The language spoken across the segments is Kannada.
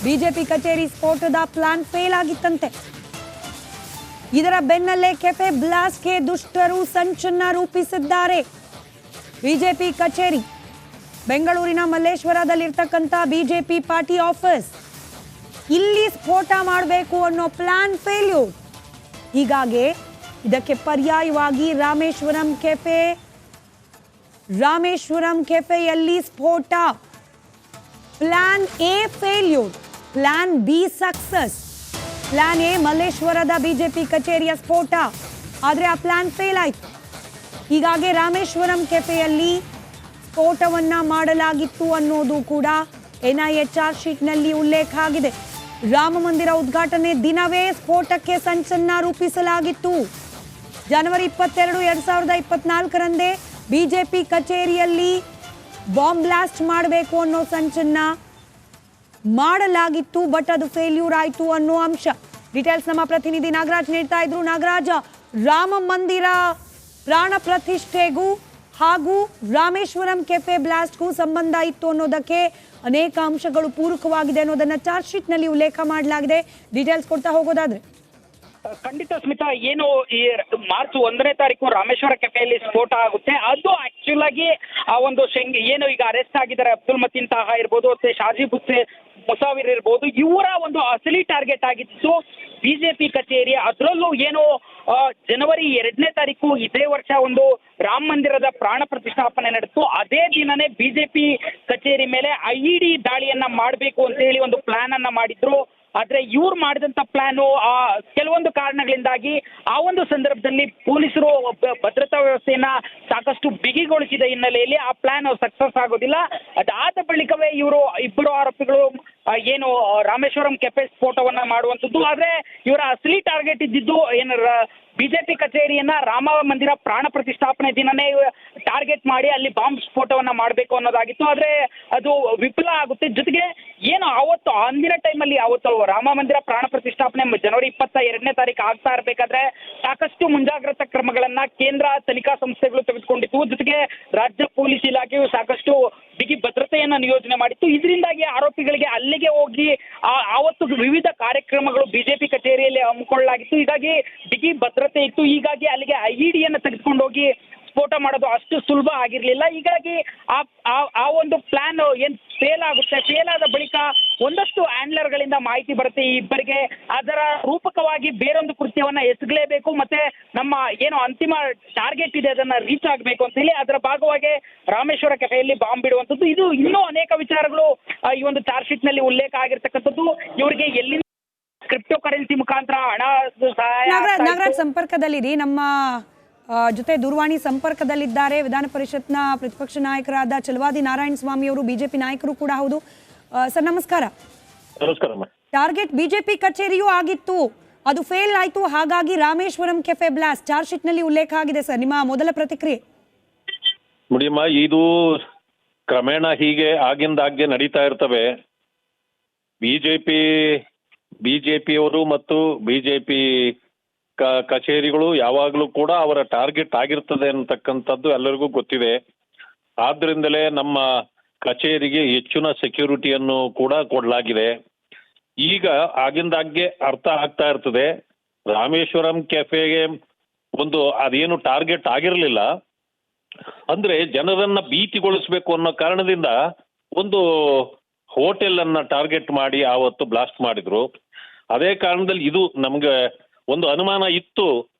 ಬಿಜೆಪಿ ಕಚೇರಿ ಸ್ಫೋಟದ ಪ್ಲಾನ್ ಫೇಲ್ ಆಗಿತ್ತಂತೆ. ಇದರ ಬೆನ್ನಲ್ಲೇ ಕೆಫೆ ಬ್ಲಾಸ್ಟ್ಗೆ ದುಷ್ಟರು ಸಂಚನ್ನ ರೂಪಿಸಿದ್ದಾರೆ. ಬಿಜೆಪಿ ಕಚೇರಿ ಬೆಂಗಳೂರಿನ ಮಲ್ಲೇಶ್ವರದಲ್ಲಿರ್ತಕ್ಕಂಥ ಬಿಜೆಪಿ ಪಾರ್ಟಿ ಆಫೀಸ್, ಇಲ್ಲಿ ಸ್ಫೋಟ ಮಾಡಬೇಕು ಅನ್ನೋ ಪ್ಲಾನ್ ಫೇಲ್ಯೂರ್. ಹೀಗಾಗಿ ಇದಕ್ಕೆ ಪರ್ಯಾಯವಾಗಿ ರಾಮೇಶ್ವರಂ ಕೆಫೆಯಲ್ಲಿ ಸ್ಫೋಟ. Plan A failure, plan B success. Plan A ಮಲ್ಲೇಶ್ವರದ ಬಿಜೆಪಿ ಕಚೇರಿಯ ಸ್ಫೋಟ, ಆದರೆ ಆ ಪ್ಲಾನ್ ಫೇಲ್ ಆಯಿತು. ಹೀಗಾಗಿ ರಾಮೇಶ್ವರಂ ಕೆಫೆಯಲ್ಲಿ ಸ್ಫೋಟವನ್ನ ಮಾಡಲಾಗಿತ್ತು ಅನ್ನೋದು ಕೂಡ ಎನ್ಐಎ ಚಾರ್ಜ್ ಶೀಟ್ನಲ್ಲಿ ಉಲ್ಲೇಖ ಆಗಿದೆ. ರಾಮ ಮಂದಿರ ಉದ್ಘಾಟನೆ ದಿನವೇ ಸ್ಫೋಟಕ್ಕೆ ಸಂಚನ್ನ ರೂಪಿಸಲಾಗಿತ್ತು. ಜನವರಿ 22, 2024ರಂದೇ ಬಿಜೆಪಿ ಕಚೇರಿಯಲ್ಲಿ ಬಾಂಬ್ ಬ್ಲಾಸ್ಟ್ ಮಾಡಬೇಕು ಅನ್ನೋ ಸಂಚನ್ನ ಮಾಡಲಾಗಿತ್ತು. ಬಟ್ ಅದು ಫೇಲ್ಯೂರ್ ಆಯಿತು ಅನ್ನೋ ಅಂಶ. ಡೀಟೇಲ್ಸ್ ನಮ್ಮ ಪ್ರತಿನಿಧಿ ನಾಗರಾಜ್ ನೀಡ್ತಾ ಇದ್ರು. ನಾಗರಾಜ್, ರಾಮ ಮಂದಿರ ಪ್ರಾಣ ಪ್ರತಿಷ್ಠೆಗೂ ಹಾಗೂ ರಾಮೇಶ್ವರಂ ಕೆಫೆ ಬ್ಲಾಸ್ಟ್ಗೂ ಸಂಬಂಧ ಇತ್ತು ಅನ್ನೋದಕ್ಕೆ ಅನೇಕ ಅಂಶಗಳು ಪೂರಕವಾಗಿದೆ ಅನ್ನೋದನ್ನ ಚಾರ್ಜ್ ಶೀಟ್ ನಲ್ಲಿ ಉಲ್ಲೇಖ ಮಾಡಲಾಗಿದೆ. ಡೀಟೇಲ್ಸ್ ಕೊಡ್ತಾ ಹೋಗೋದಾದ್ರೆ. ಖಂಡಿತ ಸ್ಮಿತಾ, ಏನು ಈ ಮಾರ್ಚ್ 1ನೇ ತಾರೀಕು ರಾಮೇಶ್ವರ ಕೆಫೆಯಲ್ಲಿ ಸ್ಫೋಟ ಆಗುತ್ತೆ, ಅದು ಆಕ್ಚುಲ್ ಆಗಿ ಆ ಒಂದು ಏನು ಈಗ ಅರೆಸ್ಟ್ ಆಗಿದ್ದಾರೆ ಅಬ್ದುಲ್ ಮತೀನ್ ತಾಹಾ ಇರ್ಬೋದು, ಮತ್ತೆ ಶಾಜಿ ಮುಸಾವಿರ್ ಇರ್ಬೋದು, ಇವರ ಒಂದು ಅಸಲಿ ಟಾರ್ಗೆಟ್ ಆಗಿತ್ತು ಬಿಜೆಪಿ ಕಚೇರಿ. ಅದರಲ್ಲೂ ಏನು ಜನವರಿ 2ನೇ ತಾರೀಕು ಇದೇ ವರ್ಷ ಒಂದು ರಾಮ ಮಂದಿರದ ಪ್ರಾಣ ಪ್ರತಿಷ್ಠಾಪನೆ ನಡೆಯಿತು. ಅದೇ ದಿನನೇ ಬಿಜೆಪಿ ಕಚೇರಿ ಮೇಲೆ IED ದಾಳಿಯನ್ನ ಮಾಡಬೇಕು ಅಂತ ಹೇಳಿ ಒಂದು ಪ್ಲಾನ್ ಅನ್ನ ಮಾಡಿದ್ರು. ಆದ್ರೆ ಇವ್ರು ಮಾಡಿದಂತ ಪ್ಲಾನು ಕೆಲವೊಂದು ಕಾರಣಗಳಿಂದಾಗಿ ಆ ಒಂದು ಸಂದರ್ಭದಲ್ಲಿ ಪೊಲೀಸರು ಭದ್ರತಾ ವ್ಯವಸ್ಥೆಯನ್ನ ಸಾಕಷ್ಟು ಬಿಗಿಗೊಳಿಸಿದ ಹಿನ್ನೆಲೆಯಲ್ಲಿ ಆ ಪ್ಲಾನ್ ಸಕ್ಸಸ್ ಆಗೋದಿಲ್ಲ. ಅದಾದ ಬಳಿಕವೇ ಇಬ್ಬರು ಆರೋಪಿಗಳು ಏನು ರಾಮೇಶ್ವರಂ ಕೆಫೆ ಸ್ಫೋಟವನ್ನ ಮಾಡುವಂಥದ್ದು. ಆದ್ರೆ ಇವರ ಅಸಲಿ ಟಾರ್ಗೆಟ್ ಇದ್ದಿದ್ದು ಏನು ಬಿಜೆಪಿ ಕಚೇರಿಯನ್ನ ರಾಮ ಮಂದಿರ ಪ್ರಾಣ ಪ್ರತಿಷ್ಠಾಪನೆ ದಿನನೇ ಟಾರ್ಗೆಟ್ ಮಾಡಿ ಅಲ್ಲಿ ಬಾಂಬ್ ಸ್ಫೋಟವನ್ನ ಮಾಡಬೇಕು ಅನ್ನೋದಾಗಿತ್ತು. ಆದ್ರೆ ಅದು ವಿಫಲ ಆಗುತ್ತೆ. ಜೊತೆಗೆ ಏನು ಅವತ್ತು ಅಂದಿನ ಟೈಮಲ್ಲಿ ಅವತ್ತು ರಾಮ ಮಂದಿರ ಪ್ರಾಣ ಪ್ರತಿಷ್ಠಾಪನೆ ಜನವರಿ 22ನೇ ತಾರೀಕು ಆಗ್ತಾ ಇರಬೇಕಾದ್ರೆ ಸಾಕಷ್ಟು ಮುಂಜಾಗ್ರತಾ ಕ್ರಮಗಳನ್ನ ಕೇಂದ್ರ ತನಿಖಾ ಸಂಸ್ಥೆಗಳು ತೆಗೆದುಕೊಂಡಿತ್ತು. ಜೊತೆಗೆ ರಾಜ್ಯ ಪೊಲೀಸ್ ಇಲಾಖೆಯು ಸಾಕಷ್ಟು ಬಿಗಿ ಭದ್ರತೆಯನ್ನ ನಿಯೋಜನೆ ಮಾಡಿತ್ತು. ಇದರಿಂದಾಗಿ ಆರೋಪಿಗಳಿಗೆ ಅಲ್ಲಿಗೆ ಹೋಗಿ ಆವತ್ತು ವಿವಿಧ ಕಾರ್ಯಕ್ರಮಗಳು ಬಿಜೆಪಿ ಕಚೇರಿಯಲ್ಲಿ ಹಮ್ಮಿಕೊಳ್ಳಲಾಗಿತ್ತು. ಹೀಗಾಗಿ ಬಿಗಿ ಭದ್ರತೆ ಇತ್ತು. ಹೀಗಾಗಿ ಅಲ್ಲಿಗೆ IED ಯನ್ನು ತೆಗೆದುಕೊಂಡು ಹೋಗಿ ಸ್ಫೋಟ ಮಾಡೋದು ಅಷ್ಟು ಸುಲಭ ಆಗಿರ್ಲಿಲ್ಲ. ಹೀಗಾಗಿ ಆ ಒಂದು ಪ್ಲಾನ್ ಏನ್ ಫೇಲ್ ಆಗುತ್ತೆ. ಫೇಲ್ ಆದ ಬಳಿಕ ಒಂದಷ್ಟು ಹ್ಯಾಂಡ್ಲರ್ಗಳಿಂದ ಮಾಹಿತಿ ಬರುತ್ತೆ ಈ ಇಬ್ಬರಿಗೆ. ಅದರ ರೂಪಕವಾಗಿ ಬೇರೊಂದು ಕೃತ್ಯವನ್ನ ಎಸಗಲೇಬೇಕು, ಮತ್ತೆ ನಮ್ಮ ಏನು ಅಂತಿಮ ಟಾರ್ಗೆಟ್ ಇದೆ ಅದನ್ನ ರೀಚ್ ಆಗಬೇಕು ಅಂತ ಹೇಳಿ ಅದರ ಭಾಗವಾಗಿ ರಾಮೇಶ್ವರ ಕೆಫೆಯಲ್ಲಿ ಬಾಂಬ್ ಬಿಡುವಂಥದ್ದು. ಇದು ಇನ್ನೂ ಅನೇಕ ವಿಚಾರಗಳು ಈ ಒಂದು ಚಾರ್ಜ್ ಶೀಟ್ ನಲ್ಲಿ ಉಲ್ಲೇಖ ಆಗಿರ್ತಕ್ಕಂಥದ್ದು. ಇವರಿಗೆ ಎಲ್ಲಿಂದ ಕ್ರಿಪ್ಟೋ ಕರೆನ್ಸಿ ಮುಖಾಂತರ ಹಣ ಸಹಾಯ. ನಾಗರಾಜ್ ಸಂಪರ್ಕದಲ್ಲಿರಿ, ನಮ್ಮ ಜೊತೆ ದೂರವಾಣಿ ಸಂಪರ್ಕದಲ್ಲಿದ್ದಾರೆ ವಿಧಾನ ಪರಿಷತ್ನ ಪ್ರತಿಪಕ್ಷ ನಾಯಕರಾದ ಚಲವಾದಿ ನಾರಾಯಣ ಸ್ವಾಮಿ ಅವರು, ಬಿಜೆಪಿ ನಾಯಕರು ಕೂಡ ಹೌದು. ಸರ್ ನಮಸ್ಕಾರ. ಟಾರ್ಗೆಟ್ ಬಿಜೆಪಿ ಕಚೇರಿಯೂ ಆಗಿತ್ತು, ಅದು ಫೇಲ್ ಆಯ್ತು, ಹಾಗಾಗಿ Rameshwaram cafe blast charge sheet ನಲ್ಲಿ ಉಲ್ಲೇಖ ಆಗಿದೆ. ಸರ್ ನಿಮ್ಮ ಮೊದಲ ಪ್ರತಿಕ್ರಿಯೆ. ನೋಡಿಯಮ್ಮ, ಇದು ಕ್ರಮೇಣ ಹೀಗೆ ಆಗಿಂದಾಗ್ಗೆ ನಡೀತಾ ಇರ್ತವೆ. ಬಿಜೆಪಿಯವರು ಮತ್ತು ಬಿಜೆಪಿ ಕಚೇರಿಗಳು ಯಾವಾಗಲೂ ಕೂಡ ಅವರ ಟಾರ್ಗೆಟ್ ಆಗಿರ್ತದೆ ಅನ್ನತಕ್ಕಂಥದ್ದು ಎಲ್ಲರಿಗೂ ಗೊತ್ತಿದೆ. ಆದ್ರಿಂದಲೇ ನಮ್ಮ ಕಚೇರಿಗೆ ಹೆಚ್ಚಿನ ಸೆಕ್ಯೂರಿಟಿಯನ್ನು ಕೂಡ ಕೊಡಲಾಗಿದೆ. ಈಗ ಆಗಿಂದಾಗ್ಗೆ ಅರ್ಥ ಆಗ್ತಾ ಇರ್ತದೆ, ರಾಮೇಶ್ವರಂ ಕೆಫೆಗೆ ಒಂದು ಅದೇನು ಟಾರ್ಗೆಟ್ ಆಗಿರಲಿಲ್ಲ, ಅಂದ್ರೆ ಜನರನ್ನ ಭೀತಿಗೊಳಿಸ್ಬೇಕು ಅನ್ನೋ ಕಾರಣದಿಂದ ಒಂದು ಹೋಟೆಲ್ ಅನ್ನ ಟಾರ್ಗೆಟ್ ಮಾಡಿ ಆವತ್ತು ಬ್ಲಾಸ್ಟ್ ಮಾಡಿದ್ರು. ಅದೇ ಕಾರಣದಲ್ಲಿ ಇದು ನಮ್ಗೆ ಒಂದು ಅನುಮಾನ ಇತ್ತು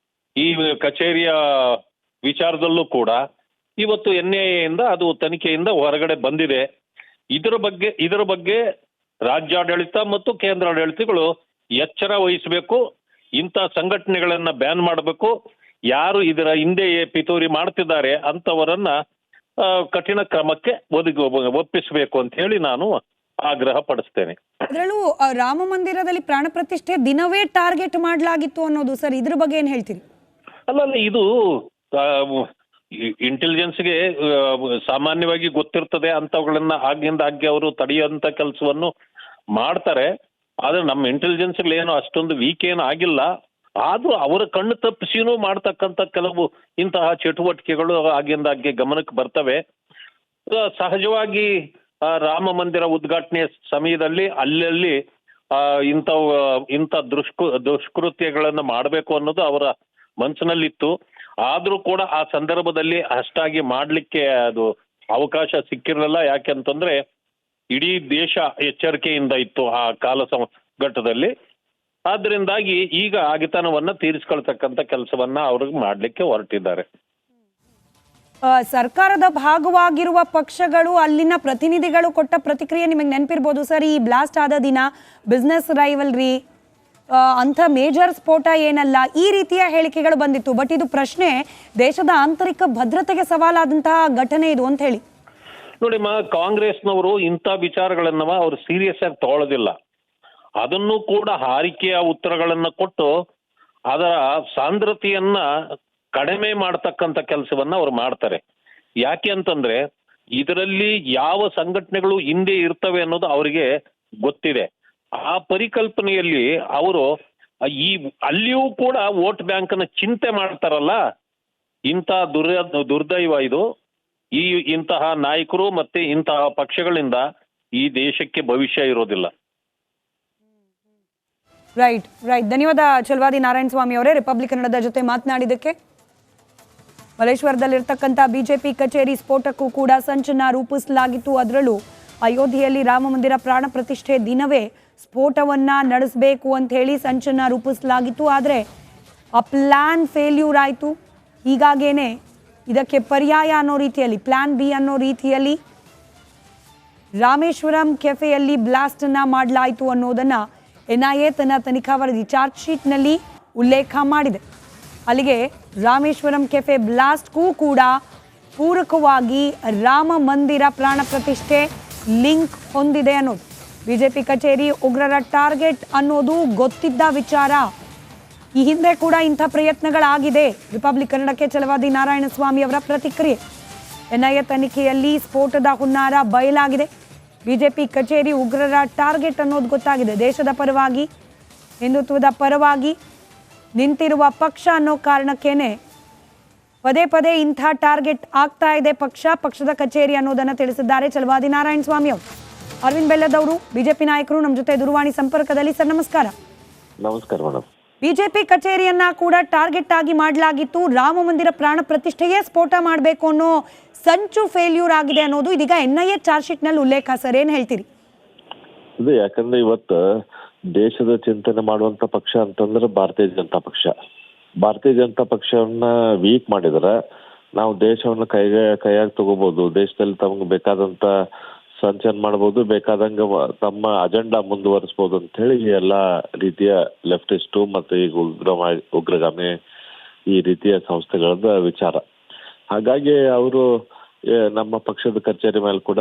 ಈ ಕಚೇರಿಯ ವಿಚಾರದಲ್ಲೂ ಕೂಡ. ಇವತ್ತು NIAಯಿಂದ ಅದು ತನಿಖೆಯಿಂದ ಹೊರಗಡೆ ಬಂದಿದೆ. ಇದರ ಬಗ್ಗೆ ರಾಜ್ಯಾಡಳಿತ ಮತ್ತು ಕೇಂದ್ರಾಡಳಿತಗಳು ಎಚ್ಚರ ವಹಿಸಬೇಕು. ಇಂಥ ಸಂಘಟನೆಗಳನ್ನ ಬ್ಯಾನ್ ಮಾಡಬೇಕು. ಯಾರು ಇದರ ಹಿಂದೆ ಪಿತೂರಿ ಮಾಡ್ತಿದ್ದಾರೆ ಅಂತವರನ್ನ ಕಠಿಣ ಕ್ರಮಕ್ಕೆ ಒಪ್ಪಿಸಬೇಕು ಅಂತ ಹೇಳಿ ನಾನು ಆಗ್ರಹ ಪಡಿಸ್ತೇನೆ. ಅದರಲ್ಲೂ ರಾಮ ಮಂದಿರದಲ್ಲಿ ಪ್ರಾಣ ಪ್ರತಿಷ್ಠೆ ದಿನವೇ ಟಾರ್ಗೆಟ್ ಮಾಡಲಾಗಿತ್ತು ಅನ್ನೋದು ಸರ್, ಇದ್ರ ಬಗ್ಗೆ ಏನ್ ಹೇಳ್ತೀರಿ? ಅಲ್ಲ, ಇದು ಇಂಟೆಲಿಜೆನ್ಸ್ಗೆ ಸಾಮಾನ್ಯವಾಗಿ ಗೊತ್ತಿರ್ತದೆ. ಅಂತವುಗಳನ್ನ ಆಗಿಂದಾಗ್ಗೆ ಅವರು ತಡೆಯುವಂತ ಕೆಲಸವನ್ನು ಮಾಡ್ತಾರೆ. ಆದ್ರೆ ನಮ್ಮ ಇಂಟೆಲಿಜೆನ್ಸ್ಗಳೇನು ಅಷ್ಟೊಂದು ವೀಕ್ ಏನು ಆಗಿಲ್ಲ. ಆದ್ರೂ ಅವರ ಕಣ್ಣು ತಪ್ಪಿಸಿನೂ ಮಾಡ್ತಕ್ಕಂಥ ಕೆಲವು ಇಂತಹ ಚಟುವಟಿಕೆಗಳು ಆಗಿಂದಾಗ್ಗೆ ಗಮನಕ್ಕೆ ಬರ್ತವೆ. ಸಹಜವಾಗಿ ರಾಮ ಮಂದಿರ ಉದ್ಘಾಟನೆ ಸಮಯದಲ್ಲಿ ಅಲ್ಲಲ್ಲಿ ಇಂಥ ದುಷ್ಕೃತ್ಯಗಳನ್ನು ಮಾಡಬೇಕು ಅನ್ನೋದು ಅವರ ಮನಸ್ಸಿನಲ್ಲಿತ್ತು. ಆದರೂ ಕೂಡ ಆ ಸಂದರ್ಭದಲ್ಲಿ ಅಷ್ಟಾಗಿ ಮಾಡಲಿಕ್ಕೆ ಅದು ಅವಕಾಶ ಸಿಕ್ಕಿರಲಿಲ್ಲ. ಯಾಕೆಂತಂದ್ರೆ ಇಡೀ ದೇಶ ಎಚ್ಚರಿಕೆಯಿಂದ ಇತ್ತು ಆ ಘಟ್ಟದಲ್ಲಿ. ಆದ್ರಿಂದಾಗಿ ಈಗ ಆಗಿತನವನ್ನ ತೀರಿಸ್ಕೊಳ್ತಕ್ಕಂಥ ಕೆಲಸವನ್ನ ಅವ್ರಿಗೆ ಮಾಡ್ಲಿಕ್ಕೆ ಹೊರಟಿದ್ದಾರೆ. ಸರ್ಕಾರದ ಭಾಗವಾಗಿರುವ ಪಕ್ಷಗಳು ಅಲ್ಲಿನ ಪ್ರತಿನಿಧಿಗಳು ಕೊಟ್ಟ ಪ್ರತಿಕ್ರಿಯೆ ನಿಮಗೆ ನೆನಪಿರ್ಬೋದು ಸರ್. ಈ ಬ್ಲಾಸ್ಟ್ ಆದ ದಿನ ಬಿಸ್ನೆಸ್ ರೈವಲ್ರಿ ಅಂಥ ಮೇಜರ್ ಸ್ಫೋಟ ಏನಲ್ಲ, ಈ ರೀತಿಯ ಹೇಳಿಕೆಗಳು ಬಂದಿತ್ತು. ಬಟ್ ಇದು ಪ್ರಶ್ನೆ ದೇಶದ ಆಂತರಿಕ ಭದ್ರತೆಗೆ ಸವಾಲಾದಂತಹ ಘಟನೆ ಇದು ಅಂತ ಹೇಳಿ. ನೋಡಿ ಕಾಂಗ್ರೆಸ್ನವರು ಇಂಥ ವಿಚಾರಗಳನ್ನ ಅವರು ಸೀರಿಯಸ್ ಆಗಿ ತಗೊಳ್ಳೋದಿಲ್ಲ. ಅದನ್ನು ಕೂಡ ಹಾರಿಕೆಯ ಉತ್ತರಗಳನ್ನ ಕೊಟ್ಟು ಅದರ ಸಾಂದ್ರತೆಯನ್ನ ಕಡಿಮೆ ಮಾಡ್ತಕ್ಕಂಥ ಕೆಲಸವನ್ನ ಅವ್ರು ಮಾಡ್ತಾರೆ. ಯಾಕೆ ಅಂತಂದ್ರೆ ಇದರಲ್ಲಿ ಯಾವ ಸಂಘಟನೆಗಳು ಹಿಂದೆ ಇರ್ತವೆ ಅನ್ನೋದು ಅವರಿಗೆ ಗೊತ್ತಿದೆ. ಆ ಪರಿಕಲ್ಪನೆಯಲ್ಲಿ ಅವರು ಅಲ್ಲಿಯೂ ಕೂಡ ವೋಟ್ ಬ್ಯಾಂಕ್ನ ಚಿಂತೆ ಮಾಡ್ತಾರಲ್ಲ. ಇಂಥ ದುರ್ದೈವ ಇದು. ಇಂತಹ ನಾಯಕರು ಮತ್ತೆ ಇಂತಹ ಪಕ್ಷಗಳಿಂದ ಈ ದೇಶಕ್ಕೆ ಭವಿಷ್ಯ ಇರೋದಿಲ್ಲ. ರೈಟ್. ಧನ್ಯವಾದ ಚಲವಾದಿ ನಾರಾಯಣ ಸ್ವಾಮಿ ಅವರೇ ರಿಪಬ್ಲಿಕ್ ಕನ್ನಡದ ಜೊತೆ ಮಾತನಾಡಿದ್ದಕ್ಕೆ. ಮಲೇಶ್ವರದಲ್ಲಿರ್ತಕ್ಕಂಥ ಬಿಜೆಪಿ ಕಚೇರಿ ಸ್ಫೋಟಕ್ಕೂ ಕೂಡ ಸಂಚನ್ನ ರೂಪಿಸಲಾಗಿತ್ತು. ಅದರಲ್ಲೂ ಅಯೋಧ್ಯೆಯಲ್ಲಿ ರಾಮ ಮಂದಿರ ಪ್ರಾಣ ಪ್ರತಿಷ್ಠೆ ದಿನವೇ ಸ್ಫೋಟವನ್ನ ನಡೆಸಬೇಕು ಅಂತ ಹೇಳಿ ಸಂಚನ್ನ ರೂಪಿಸಲಾಗಿತ್ತು. ಆದರೆ ಆ ಪ್ಲಾನ್ ಫೇಲ್ಯೂರ್ ಆಯಿತು. ಹೀಗಾಗೇನೆ ಇದಕ್ಕೆ ಪರ್ಯಾಯ ಅನ್ನೋ ರೀತಿಯಲ್ಲಿ ಪ್ಲಾನ್ ಬಿ ಅನ್ನೋ ರೀತಿಯಲ್ಲಿ ರಾಮೇಶ್ವರಂ ಕೆಫೆಯಲ್ಲಿ ಬ್ಲಾಸ್ಟ್ ಅನ್ನ ಮಾಡಲಾಯಿತು ಅನ್ನೋದನ್ನ NIA ತನ್ನ ತನಿಖಾ ವರದಿ ಚಾರ್ಜ್ ಶೀಟ್ನಲ್ಲಿ ಉಲ್ಲೇಖ ಮಾಡಿದೆ. ಅಲ್ಲಿಗೆ ರಾಮೇಶ್ವರಂ ಕೆಫೆ ಬ್ಲಾಸ್ಟ್ಗೂ ಕೂಡ ಪೂರಕವಾಗಿ ರಾಮ ಮಂದಿರ ಪ್ರಾಣ ಪ್ರತಿಷ್ಠೆ ಲಿಂಕ್ ಹೊಂದಿದೆ ಅನ್ನೋದು. ಬಿಜೆಪಿ ಕಚೇರಿ ಉಗ್ರರ ಟಾರ್ಗೆಟ್ ಅನ್ನೋದು ಗೊತ್ತಿದ್ದ ವಿಚಾರ. ಈ ಹಿಂದೆ ಕೂಡ ಇಂಥ ಪ್ರಯತ್ನಗಳಾಗಿದೆ. ರಿಪಬ್ಲಿಕ್ ಕನ್ನಡಕ್ಕೆ ಚಲವಾದಿ ನಾರಾಯಣ ಸ್ವಾಮಿ ಅವರ ಪ್ರತಿಕ್ರಿಯೆ. NIA ತನಿಖೆಯಲ್ಲಿ ಸ್ಫೋಟದ ಹುನ್ನಾರ ಬಯಲಾಗಿದೆ. ಬಿಜೆಪಿ ಕಚೇರಿ ಉಗ್ರರ ಟಾರ್ಗೆಟ್ ಅನ್ನೋದು ಗೊತ್ತಾಗಿದೆ. ದೇಶದ ಪರವಾಗಿ ಹಿಂದುತ್ವದ ಪರವಾಗಿ ನಿಂತಿರುವ ಪಕ್ಷ ಅನ್ನೋ ಕಾರಣಕ್ಕೇನೆ ಪದೇ ಪದೇ ಇಂಥ ಟಾರ್ಗೆಟ್ ಆಗ್ತಾ ಇದೆ ಪಕ್ಷದ ಕಚೇರಿ ಅನ್ನೋದನ್ನು ತಿಳಿಸಿದ್ದಾರೆ ಚಲವಾದಿ ನಾರಾಯಣ ಸ್ವಾಮಿ ಅವರು. ಅರವಿಂದ್ ಬೆಲ್ಲದವರು ಬಿಜೆಪಿ ನಾಯಕರು ನಮ್ಮ ಜೊತೆ ದೂರವಾಣಿ ಸಂಪರ್ಕದಲ್ಲಿ. ಸರ್ ನಮಸ್ಕಾರ. ನಮಸ್ಕಾರ ಮೇಡಮ್. ಬಿಜೆಪಿ ಕಚೇರಿಯನ್ನ ಕೂಡ ಟಾರ್ಗೆಟ್ ಆಗಿ ಮಾಡಲಾಗಿತ್ತು. ರಾಮ ಮಂದಿರ ಪ್ರಾಣ ಪ್ರತಿಷ್ಠೆಯೇ ಸ್ಫೋಟ ಮಾಡಬೇಕು ಅನ್ನೋ ಸಂಚು ಫೇಲ್ಯೂರ್ ಆಗಿದೆ ಅನ್ನೋದು ಇದೀಗ NIA ಚಾರ್ಜ್ ಶೀಟ್ ನಲ್ಲಿ ಉಲ್ಲೇಖ. ಸರ್ ಏನ್ ಹೇಳ್ತೀರಿ? ಇದು ಯಾಕಂದ್ರೆ ಇವತ್ತು ದೇಶದ ಚಿಂತನೆ ಮಾಡುವಂತ ಪಕ್ಷ ಅಂತಂದ್ರೆ ಭಾರತೀಯ ಜನತಾ ಪಕ್ಷವನ್ನ ವೀಕ್ ಮಾಡಿದ್ರೆ ನಾವು ದೇಶವನ್ನ ಕೈಯಾಗಿ ತಗೋಬಹುದು. ದೇಶದಲ್ಲಿ ತಮಗೆ ಬೇಕಾದಂತ ಸಂಚಲನ ಮಾಡಬಹುದು, ಬೇಕಾದಂಗ ತಮ್ಮ ಅಜೆಂಡಾ ಮುಂದುವರಿಸಬಹುದು ಅಂತ ಹೇಳಿ ಎಲ್ಲಾ ರೀತಿಯ ಲೆಫ್ಟಿಸ್ಟು ಮತ್ತೆ ಈಗ ಉಗ್ರಗಾಮಿ ಈ ರೀತಿಯ ಸಂಸ್ಥೆಗಳದ ವಿಚಾರ. ಹಾಗಾಗಿ ಅವರು ನಮ್ಮ ಪಕ್ಷದ ಕಚೇರಿ ಮೇಲೆ ಕೂಡ